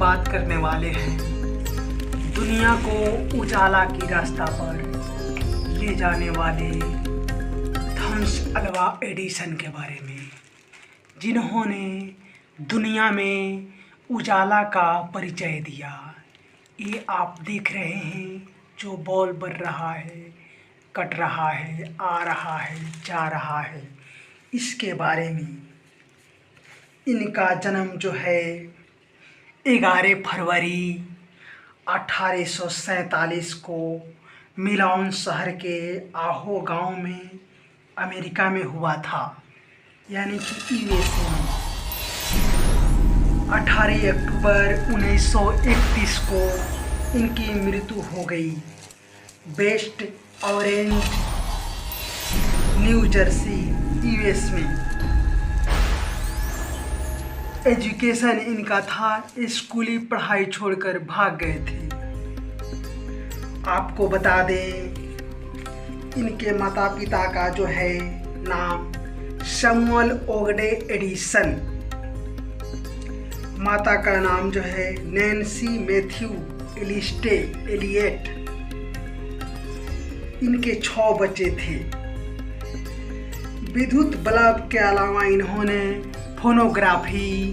बात करने वाले हैं दुनिया को उजाला की रास्ता पर ले जाने वाले थॉमस अल्वा एडिसन के बारे में, जिन्होंने दुनिया में उजाला का परिचय दिया। ये आप देख रहे हैं जो बॉल बढ़ रहा है, कट रहा है, आ रहा है, जा रहा है, इसके बारे में। इनका जन्म जो है 11 फरवरी 1847 को मिलान शहर के आहो गांव में अमेरिका में हुआ था, यानी कि यूएसए में। 18 अक्टूबर 1931 को इनकी मृत्यु हो गई West Orange, New Jersey, US में। एजुकेशन इनका था, स्कूली पढ़ाई छोड़कर भाग गए थे। आपको बता दें इनके माता पिता का जो है नाम सैमुअल ओगडे एडिसन, माता का नाम जो है नैन्सी मैथ्यू एलिस्टे एलियट। इनके 6 बच्चे थे। विद्युत बल्ब के अलावा इन्होंने फोनोग्राफी,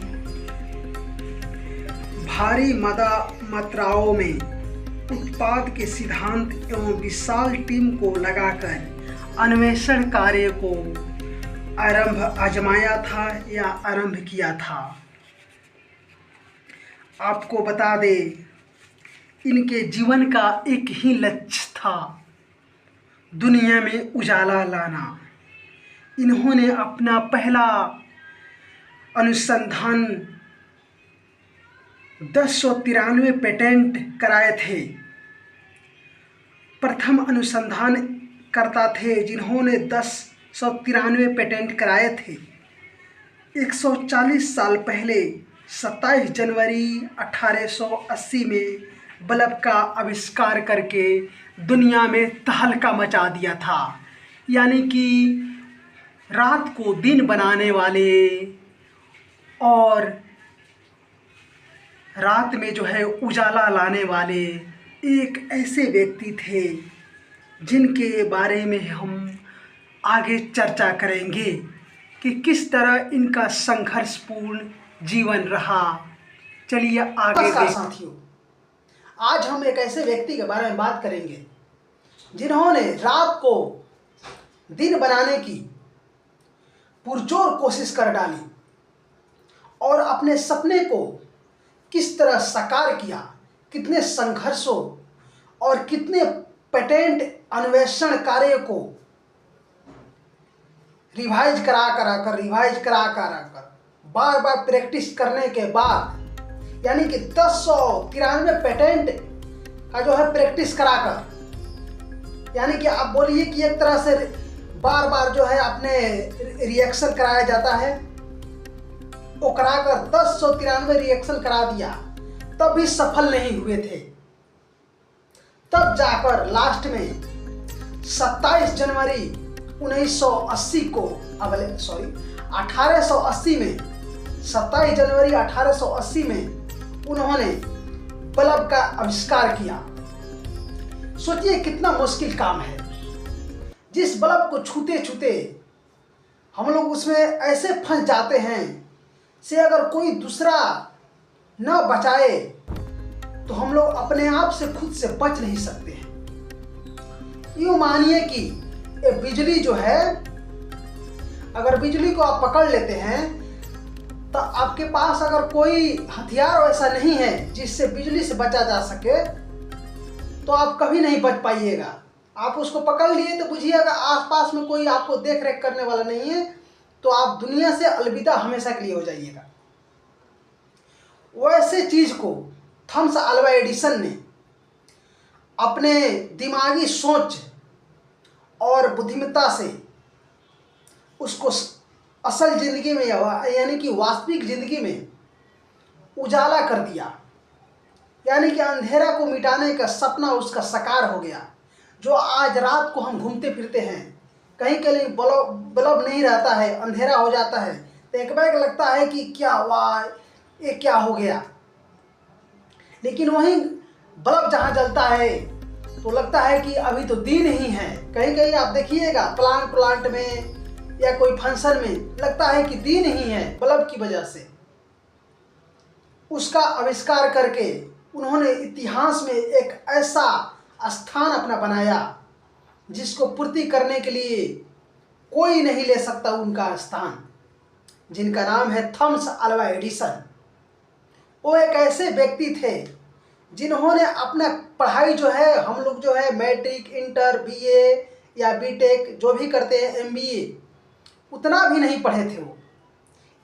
भारी मात्राओं में उत्पाद के सिद्धांत एवं विशाल टीम को लगाकर अन्वेषण कार्य को आजमाया था या आरंभ किया था। आपको बता दें इनके जीवन का एक ही लक्ष्य था, दुनिया में उजाला लाना। इन्होंने अपना पहला अनुसंधान 1093 पेटेंट कराए थे। प्रथम अनुसंधान करता थे जिन्होंने 1093 पेटेंट कराए थे। 140 साल पहले 27 जनवरी 1880 में बल्ब का आविष्कार करके दुनिया में तहलका मचा दिया था, यानी कि रात को दिन बनाने वाले और रात में जो है उजाला लाने वाले एक ऐसे व्यक्ति थे जिनके बारे में हम आगे चर्चा करेंगे कि किस तरह इनका संघर्षपूर्ण जीवन रहा। चलिए आगे साथियों, आज हम एक ऐसे व्यक्ति के बारे में बात करेंगे जिन्होंने रात को दिन बनाने की पुरजोर कोशिश कर डाली और अपने सपने को किस तरह साकार किया, कितने संघर्षों और कितने पेटेंट अन्वेषण कार्य को रिवाइज करा कर बार बार प्रैक्टिस करने के बाद, यानी कि 1093 पेटेंट का जो है प्रैक्टिस कराकर, यानी कि आप बोलिए कि एक तरह से बार बार जो है अपने रिएक्शन कराया जाता है, वो कराकर 1093 रिएक्शन करा दिया, तब भी सफल नहीं हुए थे। तब जाकर लास्ट में 27 जनवरी 1980 को 1880 में 27 जनवरी 1880 में उन्होंने बल्ब का आविष्कार किया। सोचिए कितना मुश्किल काम है। जिस बल्ब को छूते छूते हम लोग उसमें ऐसे फंस जाते हैं से अगर कोई दूसरा न बचाए तो हम लोग अपने आप से खुद से बच नहीं सकते हैं। यूँ मानिए कि ये बिजली जो है, अगर बिजली को आप पकड़ लेते हैं तो आपके पास अगर कोई हथियार वैसा नहीं है जिससे बिजली से बचा जा सके तो आप कभी नहीं बच पाइएगा। आप उसको पकड़ लिए तो बुझिएगा आसपास में कोई आपको देख रेख करने वाला नहीं है, तो आप दुनिया से अलविदा हमेशा के लिए हो जाइएगा। वैसे चीज को थॉमस अल्वा एडिसन ने अपने दिमागी सोच और बुद्धिमत्ता से उसको असल जिंदगी में यानी कि वास्तविक जिंदगी में उजाला कर दिया, यानी कि अंधेरा को मिटाने का सपना उसका साकार हो गया। जो आज रात को हम घूमते फिरते हैं, कहीं कहीं बल्ब नहीं रहता है, अंधेरा हो जाता है, तो एक बार लगता है कि क्या हुआ, ये क्या हो गया। लेकिन वहीं बल्ब जहाँ जलता है तो लगता है कि अभी तो दिन ही है। कहीं कहीं आप देखिएगा प्लांट में या कोई फंक्शन में लगता है कि दिन ही है बल्ब की वजह से। उसका आविष्कार करके उन्होंने इतिहास में एक ऐसा स्थान अपना बनाया जिसको पूर्ति करने के लिए कोई नहीं ले सकता उनका स्थान, जिनका नाम है थॉमस अल्वा एडिसन। वो एक ऐसे व्यक्ति थे जिन्होंने अपना पढ़ाई जो है, हम लोग जो है मैट्रिक, इंटर, बीए या बीटेक जो भी करते हैं, एमबीए, उतना भी नहीं पढ़े थे। वो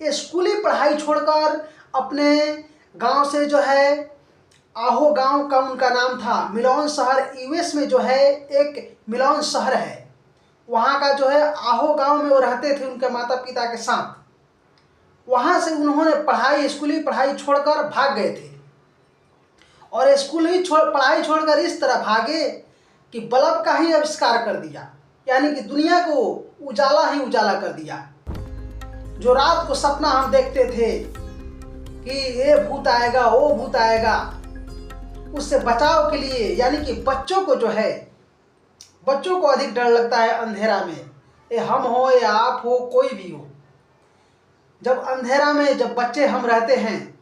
ये स्कूली पढ़ाई छोड़कर अपने गांव से जो है, आहो गांव का उनका नाम था, मिलोन शहर, यूएस में जो है एक मिलोन शहर है, वहाँ का जो है आहो गांव में वो रहते थे उनके माता पिता के साथ। वहाँ से उन्होंने स्कूली पढ़ाई छोड़कर भाग गए थे और पढ़ाई छोड़कर इस तरह भागे कि बल्ब का ही आविष्कार कर दिया, यानी कि दुनिया को उजाला ही उजाला कर दिया। जो रात को सपना हम देखते थे कि ये भूत आएगा, वो भूत आएगा, उससे बचाव के लिए, यानी कि बच्चों को अधिक डर लगता है अंधेरा में, ये हम हो या आप हो, कोई भी हो। जब अंधेरा में जब बच्चे हम रहते हैं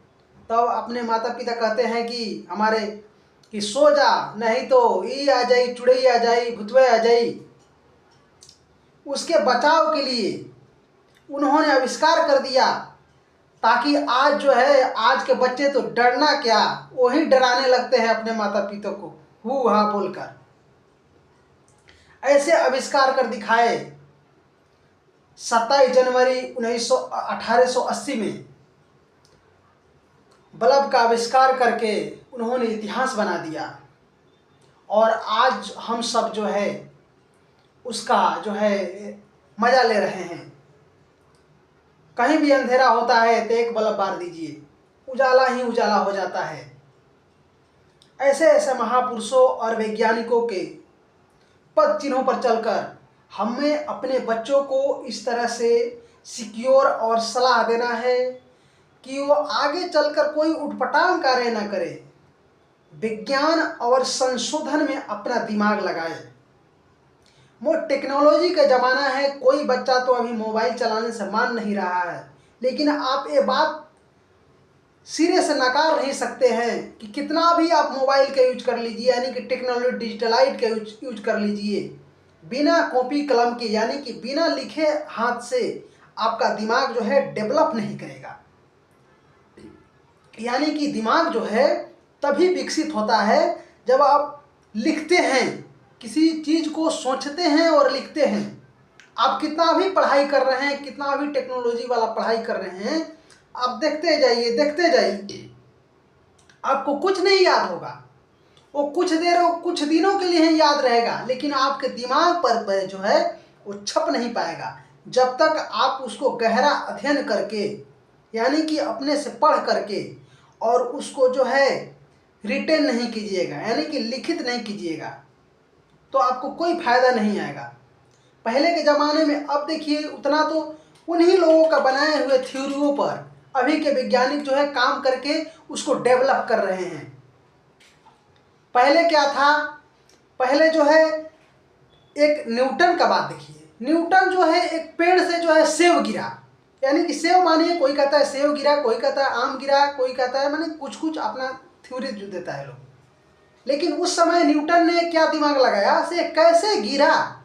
तब अपने माता पिता कहते हैं कि सो जा, नहीं तो ई आ जाई, चुड़ई आ जाई, भुतवे आ जाई। उसके बचाव के लिए उन्होंने आविष्कार कर दिया ताकि आज जो है, आज के बच्चे तो डरना क्या, वही डराने लगते हैं अपने माता पिता को हु हा बोलकर। ऐसे आविष्कार कर दिखाए 27 जनवरी 1880 में बल्ब का आविष्कार करके उन्होंने इतिहास बना दिया। और आज हम सब जो है उसका जो है मज़ा ले रहे हैं। कहीं भी अंधेरा होता है तो एक बल्ब बार दीजिए, उजाला ही उजाला हो जाता है। ऐसे ऐसे महापुरुषों और वैज्ञानिकों के पद चिन्हों पर चलकर हमें अपने बच्चों को इस तरह से सिक्योर और सलाह देना है कि वो आगे चलकर कोई उटपटांग कार्य न करे, विज्ञान और संशोधन में अपना दिमाग लगाए। वो टेक्नोलॉजी का ज़माना है, कोई बच्चा तो अभी मोबाइल चलाने से मान नहीं रहा है, लेकिन आप ये बात सिरे से नकार नहीं सकते हैं कि कितना भी आप मोबाइल का यूज कर लीजिए, यानी कि टेक्नोलॉजी डिजिटलाइट का यूज कर लीजिए, बिना कॉपी कलम के, यानी कि बिना लिखे हाथ से आपका दिमाग जो है डेवलप नहीं करेगा। यानी कि दिमाग जो है तभी विकसित होता है जब आप लिखते हैं, किसी चीज़ को सोचते हैं और लिखते हैं। आप कितना भी पढ़ाई कर रहे हैं, कितना भी टेक्नोलॉजी वाला पढ़ाई कर रहे हैं, आप देखते जाइए, आपको कुछ नहीं याद होगा। वो कुछ दिनों के लिए ही याद रहेगा, लेकिन आपके दिमाग पर जो है वो छप नहीं पाएगा जब तक आप उसको गहरा अध्ययन करके, यानी कि अपने से पढ़ करके और उसको जो है रिटेन नहीं कीजिएगा, यानी कि लिखित नहीं कीजिएगा, तो आपको कोई फायदा नहीं आएगा। पहले के ज़माने में, अब देखिए उतना तो उन्हीं लोगों का बनाए हुए थ्योरियों पर अभी के वैज्ञानिक जो है काम करके उसको डेवलप कर रहे हैं। पहले क्या था, पहले जो है एक न्यूटन का बात देखिए, न्यूटन जो है एक पेड़ से जो है सेब गिरा, यानी कि सेब मानिए, कोई कहता है सेब गिरा, कोई कहता है आम गिरा, कोई कहता है, माने कुछ अपना थ्योरी जो देता है लोग। लेकिन उस समय न्यूटन ने क्या दिमाग लगाया, से कैसे गिरा,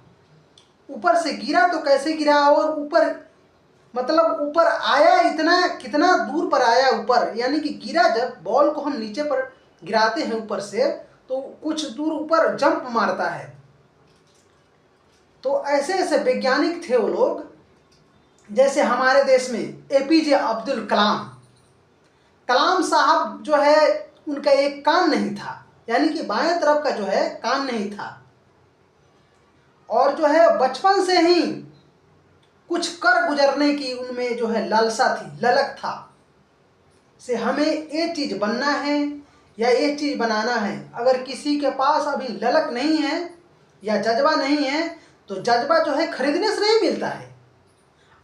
ऊपर से गिरा तो कैसे गिरा, और ऊपर मतलब ऊपर आया इतना, कितना दूर पर आया ऊपर, यानी कि गिरा, जब बॉल को हम नीचे पर गिराते हैं ऊपर से तो कुछ दूर ऊपर जंप मारता है। तो ऐसे ऐसे वैज्ञानिक थे वो लोग। जैसे हमारे देश में एपीजे अब्दुल कलाम साहब जो है, उनका एक कान नहीं था, यानी कि बाएं तरफ का जो है कान नहीं था, और जो है बचपन से ही कुछ कर गुजरने की उनमें जो है लालसा थी, ललक था, से हमें ये चीज़ बनना है या ये चीज़ बनाना है। अगर किसी के पास अभी ललक नहीं है या जज्बा नहीं है तो जज्बा जो है खरीदने से नहीं मिलता है।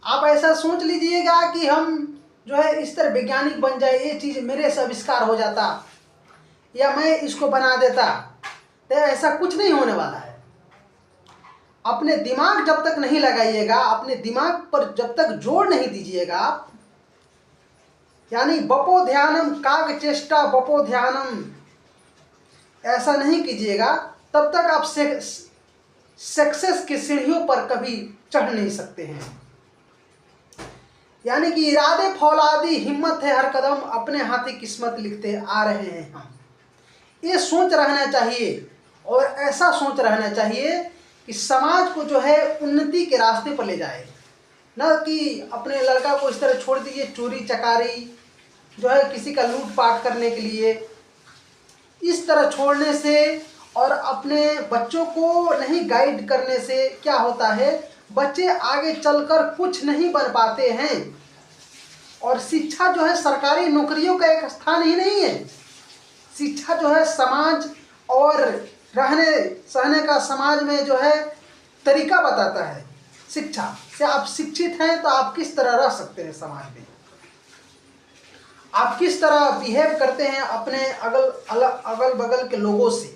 आप ऐसा सोच लीजिएगा कि हम जो है इस तरह वैज्ञानिक बन जाए, ये चीज़ मेरे से आविष्कार हो जाता, या मैं इसको बना देता, तो ऐसा कुछ नहीं होने वाला है। अपने दिमाग जब तक नहीं लगाइएगा, अपने दिमाग पर जब तक जोर नहीं दीजिएगा आप, यानी बपो ध्यानम काग चेष्टा बपो ध्यानम, ऐसा नहीं कीजिएगा, तब तक आप सक्सेस की सीढ़ियों पर कभी चढ़ नहीं सकते हैं। यानी कि इरादे फौलादी हिम्मत है हर कदम, अपने हाथी किस्मत लिखते आ रहे हैं हम। ये सोच रहना चाहिए, और ऐसा सोच रहना चाहिए कि समाज को जो है उन्नति के रास्ते पर ले जाए, न कि अपने लड़का को इस तरह छोड़ दीजिए चोरी चकारी जो है किसी का लूटपाट करने के लिए। इस तरह छोड़ने से और अपने बच्चों को नहीं गाइड करने से क्या होता है, बच्चे आगे चलकर कुछ नहीं बन पाते हैं। और शिक्षा जो है सरकारी नौकरियों का एक स्थान ही नहीं है। शिक्षा जो है समाज और रहने सहने का समाज में जो है तरीका बताता है। शिक्षा से आप शिक्षित हैं तो आप किस तरह रह सकते हैं समाज में, आप किस तरह बिहेव करते हैं अपने अगल बगल के लोगों से,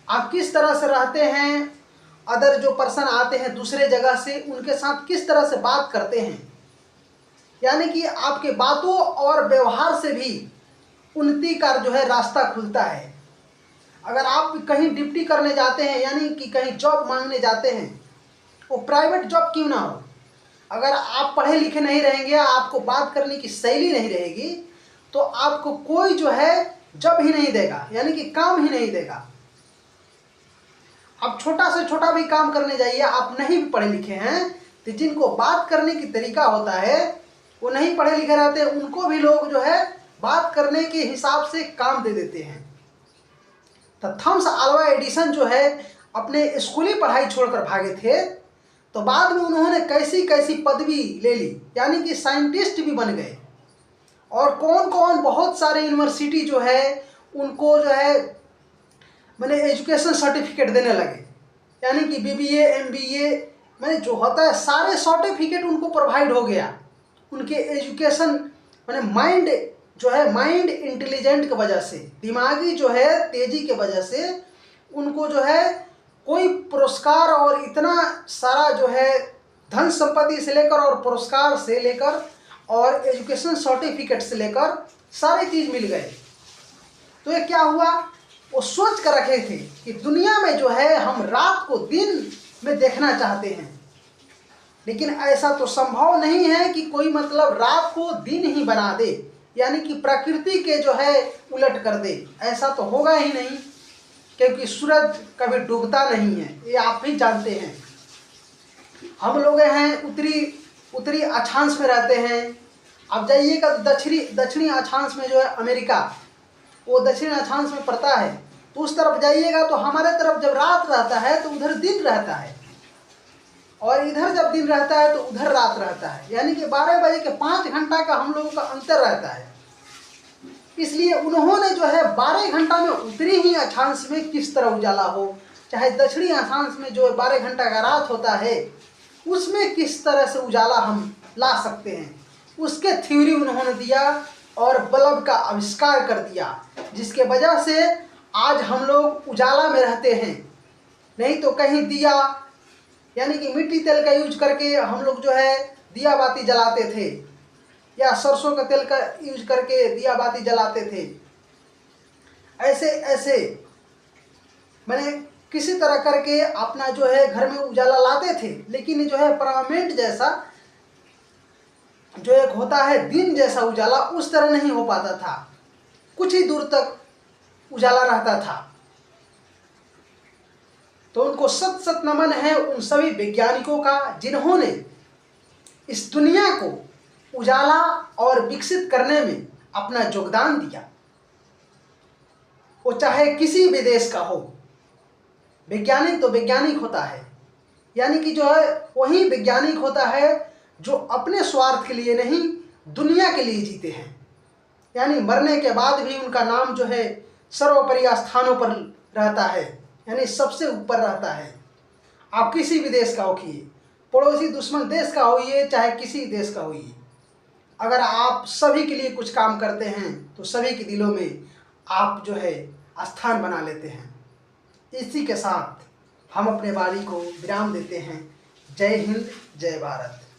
आप किस तरह से रहते हैं, अदर जो पर्सन आते हैं दूसरे जगह से उनके साथ किस तरह से बात करते हैं। यानी कि आपके बातों और व्यवहार से भी उन्नति का जो है रास्ता खुलता है। अगर आप कहीं ड्यूटी करने जाते हैं, यानी कि कहीं जॉब मांगने जाते हैं, वो प्राइवेट जॉब क्यों ना हो, अगर आप पढ़े लिखे नहीं रहेंगे, आपको बात करने की शैली नहीं रहेगी, तो आपको कोई जो है जॉब ही नहीं देगा, यानी कि काम ही नहीं देगा। आप छोटा से छोटा भी काम करने जाइए, आप नहीं भी पढ़े लिखे हैं, तो जिनको बात करने की तरीका होता है वो नहीं पढ़े लिखे रहते, उनको भी लोग जो है बात करने के हिसाब से काम दे देते हैं। तो थॉमस अल्वा एडिसन जो है अपने स्कूली पढ़ाई छोड़कर भागे थे, तो बाद में उन्होंने कैसी कैसी पदवी ले ली, यानी कि साइंटिस्ट भी बन गए। और कौन कौन बहुत सारे यूनिवर्सिटी जो है उनको जो है मैंने एजुकेशन सर्टिफिकेट देने लगे, यानी कि बीबीए एमबीए मैंने जो होता है सारे सर्टिफिकेट उनको प्रोवाइड हो गया। उनके एजुकेशन मैंने माइंड जो है माइंड इंटेलिजेंट की वजह से, दिमागी जो है तेजी के वजह से उनको जो है कोई पुरस्कार और इतना सारा जो है धन संपत्ति से लेकर और पुरस्कार से लेकर और एजुकेशन सर्टिफिकेट से लेकर सारी चीज़ मिल गए। तो ये क्या हुआ, वो सोच कर रखे थे कि दुनिया में जो है हम रात को दिन में देखना चाहते हैं, लेकिन ऐसा तो संभव नहीं है कि कोई मतलब रात को दिन ही बना दे, यानी कि प्रकृति के जो है उलट कर दे। ऐसा तो होगा ही नहीं, क्योंकि सूरज कभी डूबता नहीं है, ये आप भी जानते हैं। हम लोग हैं उत्तरी अक्षांश में रहते हैं, आप जाइएगा तो दक्षिणी अक्षांश में जो है अमेरिका, वो दक्षिण अक्षांश में पड़ता है, तो उस तरफ जाइएगा तो हमारे तरफ जब रात रहता है तो उधर दिन रहता है, और इधर जब दिन रहता है तो उधर रात रहता है, यानी कि 12 बजे के 5 घंटा का हम लोगों का अंतर रहता है। इसलिए उन्होंने जो है 12 घंटा में उत्तरी ही अक्षांश में किस तरह उजाला हो, चाहे दक्षिणी अक्षांश में जो 12 घंटा का रात होता है उसमें किस तरह से उजाला हम ला सकते हैं, उसके थ्योरी उन्होंने दिया और बल्ब का आविष्कार कर दिया, जिसके वजह से आज हम लोग उजाला में रहते हैं। नहीं तो कहीं दिया यानी कि मिट्टी तेल का यूज करके हम लोग जो है दिया बाती जलाते थे, या सरसों का तेल का यूज करके दिया बाती जलाते थे। ऐसे ऐसे मैंने किसी तरह करके अपना जो है घर में उजाला लाते थे, लेकिन जो है परमानेंट जैसा जो एक होता है दिन जैसा उजाला उस तरह नहीं हो पाता था, कुछ ही दूर तक उजाला रहता था। तो उनको सत सत नमन है उन सभी वैज्ञानिकों का जिन्होंने इस दुनिया को उजाला और विकसित करने में अपना योगदान दिया। वो चाहे किसी भी देश का हो, वैज्ञानिक तो वैज्ञानिक होता है, यानी कि जो है वही वैज्ञानिक होता है जो अपने स्वार्थ के लिए नहीं दुनिया के लिए जीते हैं, यानी मरने के बाद भी उनका नाम जो है सर्वोपरि स्थानों पर रहता है, यानी सबसे ऊपर रहता है। आप किसी भी देश का होइए, पड़ोसी दुश्मन देश का होइए, चाहे किसी देश का होइए, अगर आप सभी के लिए कुछ काम करते हैं तो सभी के दिलों में आप जो है स्थान बना लेते हैं। इसी के साथ हम अपने वाणी को विराम देते हैं। जय हिंद, जय भारत।